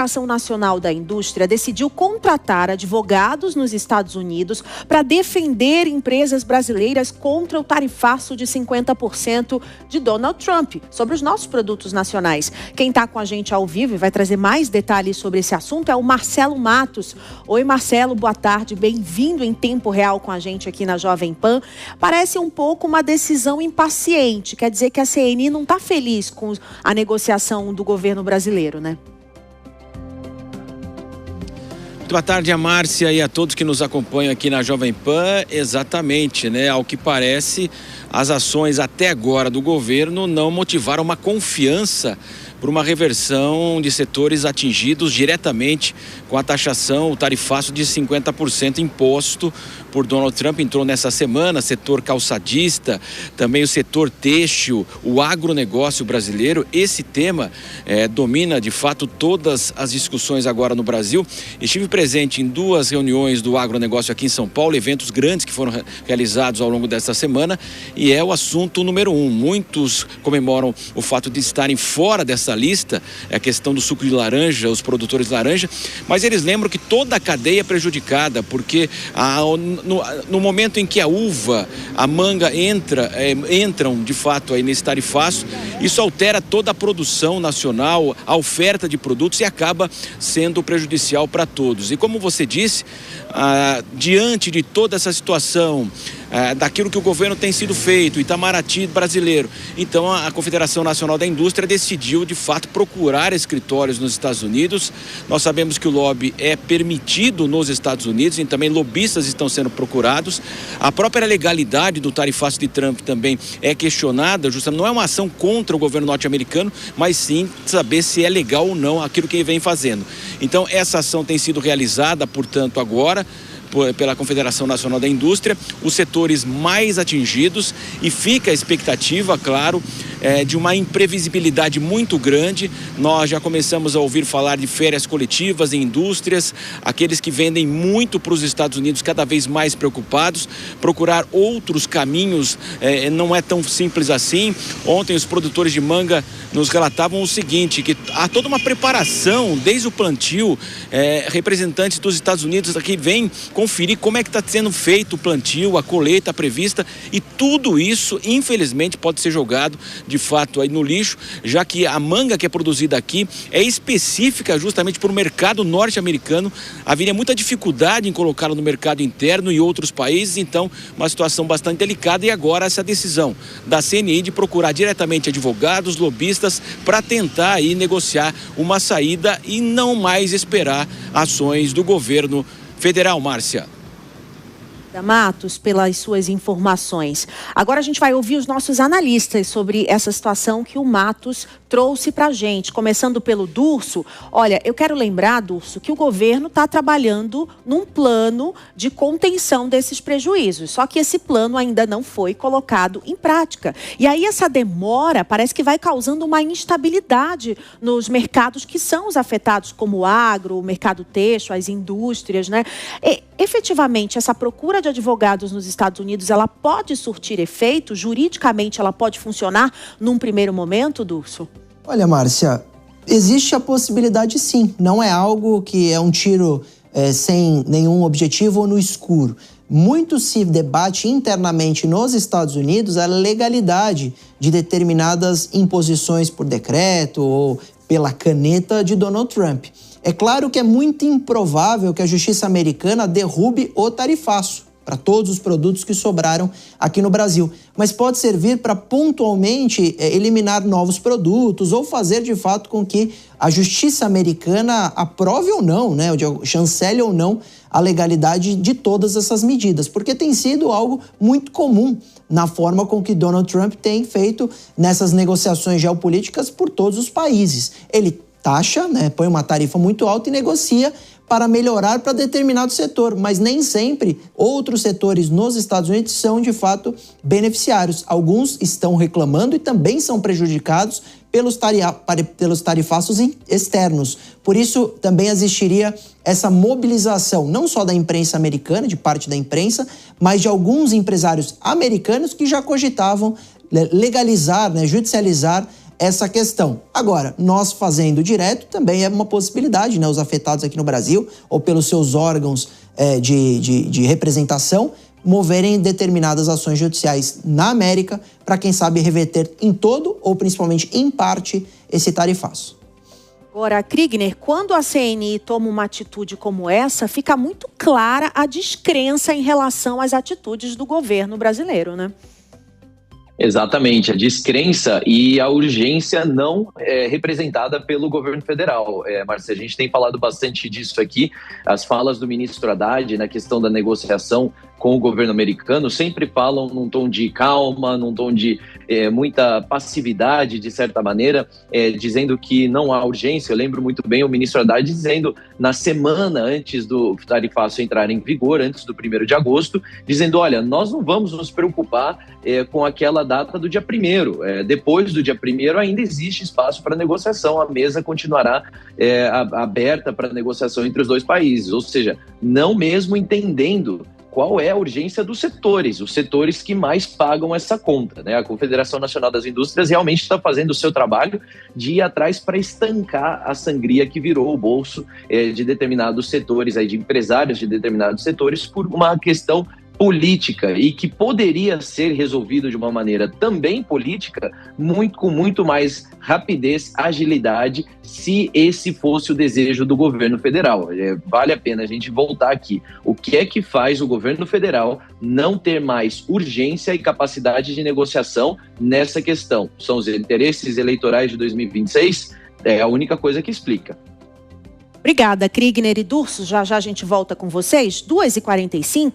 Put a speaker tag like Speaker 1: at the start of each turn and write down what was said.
Speaker 1: A Confederação Nacional da Indústria decidiu contratar advogados nos Estados Unidos para defender empresas brasileiras contra o tarifaço de 50% de Donald Trump sobre os nossos produtos nacionais. Quem está com a gente ao vivo e vai trazer mais detalhes sobre esse assunto é o Marcelo Matos. Oi, Marcelo, boa tarde, bem-vindo em tempo real com a gente aqui na Jovem Pan. Parece um pouco uma decisão impaciente, quer dizer que a CNI não está feliz com a negociação do governo brasileiro, né?
Speaker 2: Boa tarde a Márcia e a todos que nos acompanham aqui na Jovem Pan. Exatamente, né? Ao que parece, as ações até agora do governo não motivaram uma confiança por uma reversão de setores atingidos diretamente com a taxação, o tarifaço de 50% imposto por Donald Trump. Entrou nessa semana, setor calçadista, também o setor têxtil, o agronegócio brasileiro. Esse tema domina de fato todas as discussões agora no Brasil. Estive presente em 2 reuniões do agronegócio aqui em São Paulo, eventos grandes que foram realizados ao longo desta semana, e é o assunto número 1. Muitos comemoram o fato de estarem fora dessa lista, é a questão do suco de laranja, os produtores de laranja, mas eles lembram que toda a cadeia é prejudicada, porque no momento em que a uva, a manga entram de fato aí nesse tarifaço, isso altera toda a produção nacional, a oferta de produtos, e acaba sendo prejudicial para todos. E como você disse, diante de toda essa situação, daquilo que o governo tem sido feito, Itamaraty brasileiro, então a Confederação Nacional da Indústria decidiu de fato procurar escritórios nos Estados Unidos. Nós sabemos que o lobby é permitido nos Estados Unidos e também lobistas estão sendo procurados. A própria legalidade do tarifaço de Trump também é questionada, justamente não é uma ação contra o governo norte-americano, mas sim saber se é legal ou não aquilo que ele vem fazendo. Então essa ação tem sido realizada, portanto, agora pela Confederação Nacional da Indústria, os setores mais atingidos, e fica a expectativa, claro, de uma imprevisibilidade muito grande. Nós já começamos a ouvir falar de férias coletivas em indústrias, aqueles que vendem muito para os Estados Unidos cada vez mais preocupados, procurar outros caminhos não é tão simples assim. Ontem os produtores de manga nos relatavam o seguinte, que há toda uma preparação desde o plantio, representantes dos Estados Unidos aqui vêm conferir como é que está sendo feito o plantio, a colheita prevista, e tudo isso, infelizmente, pode ser jogado de fato aí no lixo, já que a manga que é produzida aqui é específica justamente para o mercado norte-americano. Haveria muita dificuldade em colocá-la no mercado interno e outros países, então uma situação bastante delicada. E agora essa decisão da CNI de procurar diretamente advogados, lobistas, para tentar aí negociar uma saída e não mais esperar ações do governo federal. Márcia.
Speaker 1: Matos, pelas suas informações. Agora a gente vai ouvir os nossos analistas sobre essa situação que o Matos trouxe para a gente. Começando pelo Durso. Olha, eu quero lembrar, Durso, que o governo está trabalhando num plano de contenção desses prejuízos. Só que esse plano ainda não foi colocado em prática. E aí essa demora parece que vai causando uma instabilidade nos mercados que são os afetados, como o agro, o mercado têxtil, as indústrias, né? Efetivamente, essa procura de advogados nos Estados Unidos, ela pode surtir efeito? Juridicamente, ela pode funcionar num primeiro momento, Durso?
Speaker 3: Olha, Márcia, existe a possibilidade sim. Não é algo que é um tiro sem nenhum objetivo ou no escuro. Muito se debate internamente nos Estados Unidos a legalidade de determinadas imposições por decreto ou pela caneta de Donald Trump. É claro que é muito improvável que a justiça americana derrube o tarifaço para todos os produtos que sobraram aqui no Brasil, mas pode servir para pontualmente eliminar novos produtos ou fazer de fato com que a justiça americana aprove ou não, né, chancele ou não a legalidade de todas essas medidas, porque tem sido algo muito comum na forma com que Donald Trump tem feito nessas negociações geopolíticas por todos os países. Ele taxa, né, põe uma tarifa muito alta e negocia para melhorar para determinado setor, mas nem sempre outros setores nos Estados Unidos são de fato beneficiários. Alguns estão reclamando e também são prejudicados pelos tarifaços externos. Por isso também existiria essa mobilização não só da imprensa americana, de parte da imprensa, mas de alguns empresários americanos que já cogitavam legalizar, judicializar essa questão. Agora, nós fazendo direto também é uma possibilidade, né? Os afetados aqui no Brasil, ou pelos seus órgãos de representação, moverem determinadas ações judiciais na América para, quem sabe, reverter em todo ou principalmente em parte esse tarifaço.
Speaker 1: Agora, Kriegner, quando a CNI toma uma atitude como essa, fica muito clara a descrença em relação às atitudes do governo brasileiro, né?
Speaker 4: Exatamente, a descrença e a urgência não representada pelo governo federal. Márcia, a gente tem falado bastante disso aqui. As falas do ministro Haddad na questão da negociação com o governo americano sempre falam num tom de calma, num tom de muita passividade, de certa maneira, dizendo que não há urgência. Eu lembro muito bem o ministro Haddad dizendo na semana antes do tarifaço entrar em vigor, antes do 1º de agosto, dizendo, olha, nós não vamos nos preocupar com aquela data do dia 1º. Depois do dia 1º ainda existe espaço para negociação, a mesa continuará aberta para negociação entre os dois países, ou seja, não mesmo entendendo qual é a urgência dos setores, os setores que mais pagam essa conta, né? A Confederação Nacional das Indústrias realmente está fazendo o seu trabalho de ir atrás para estancar a sangria que virou o bolso de determinados setores, de empresários de determinados setores, por uma questão política e que poderia ser resolvido de uma maneira também política, com muito mais rapidez, agilidade, se esse fosse o desejo do governo federal. Vale a pena a gente voltar aqui. O que é que faz o governo federal não ter mais urgência e capacidade de negociação nessa questão? São os interesses eleitorais de 2026? É a única coisa que explica.
Speaker 1: Obrigada, Kriegner e Durso. Já a gente volta com vocês, 2h45.